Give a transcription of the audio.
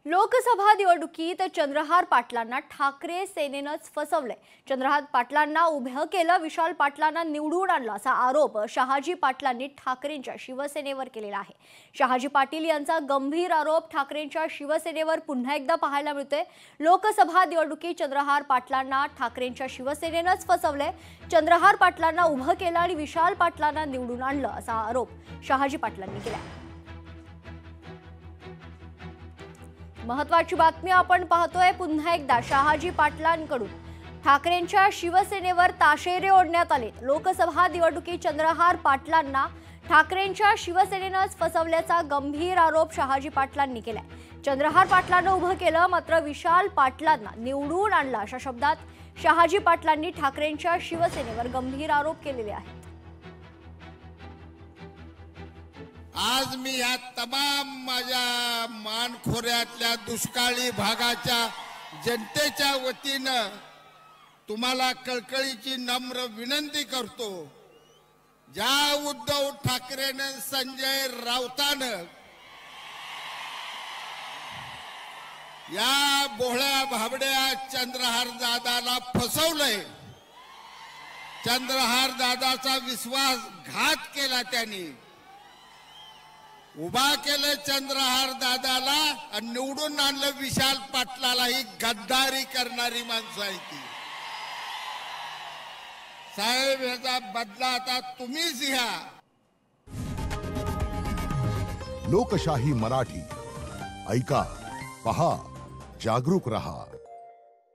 लोकसभा निवडणुकीत चंद्रहार पाटलांना ठाकरे सेनेनंच फसवले। चंद्रहार पाटलांना उभं केलं, विशाल पाटलांना निवडून आणलं असा आरोप शहाजी पाटलांनी ठाकरेंच्या शिवसेनेवर केलेला आहे। शहाजी पाटील यांचा गंभीर आरोप ठाकरेंच्या शिवसेनेवर पुन्हा एकदा पाहायला मिळतोय। लोकसभा निवडणुकीत चंद्रहार पाटलांना ठाकरेंच्या शिवसेनेनंच फसवले। चंद्रहार पाटलांना उभं केलं आणि विशाल पाटलांना निवडून आणलं असा आरोप शहाजी पाटलांनी केला। महत्त्वाची बातमी आपण पाहतोय, पुन्हा एकदा शहाजी पाटलांकडून ठाकरेंच्या शिवसेनेवर ताशेरे ओढण्यात आले। लोकसभा निवडणुकीत चंद्रहार पाटलांना ठाकरेंच्या शिवसेनेनंच फसवल्याचा गंभीर आरोप शहाजी पाटलांनी केलाय। चंद्रहार पाटलांना उभं केलं, मात्र विशाल पाटलांना निवडून आणलं अशा शब्दात शहाजी पाटलांनी ठाकरेंच्या शिवसेनेवर गंभीर आरोप केलेले आहेत। आज मी या तमाम माझ्या मानखोऱ्यातल्या दुष्काळी भागाच्या जनतेच्या वतीनं तुम्हाला कळकळीची नम्र विनंती करतो। ज्या उद्धव ठाकरेनं संजय राऊतानं या भोळ्या भाबड्या चंद्रहार दादाला फसवलंय, चंद्रहार दादाचा विश्वासघात केला, त्यांनी उभा केलं चंद्रहार दादाला आणि निवडून आणलं विशाल पाटलाला। ही गद्दारी करणारी माणसं आहे ती। साहेब, याचा बदला आता तुम्हीच घ्या। लोकशाही मराठी ऐका, पहा, जागरूक रहा।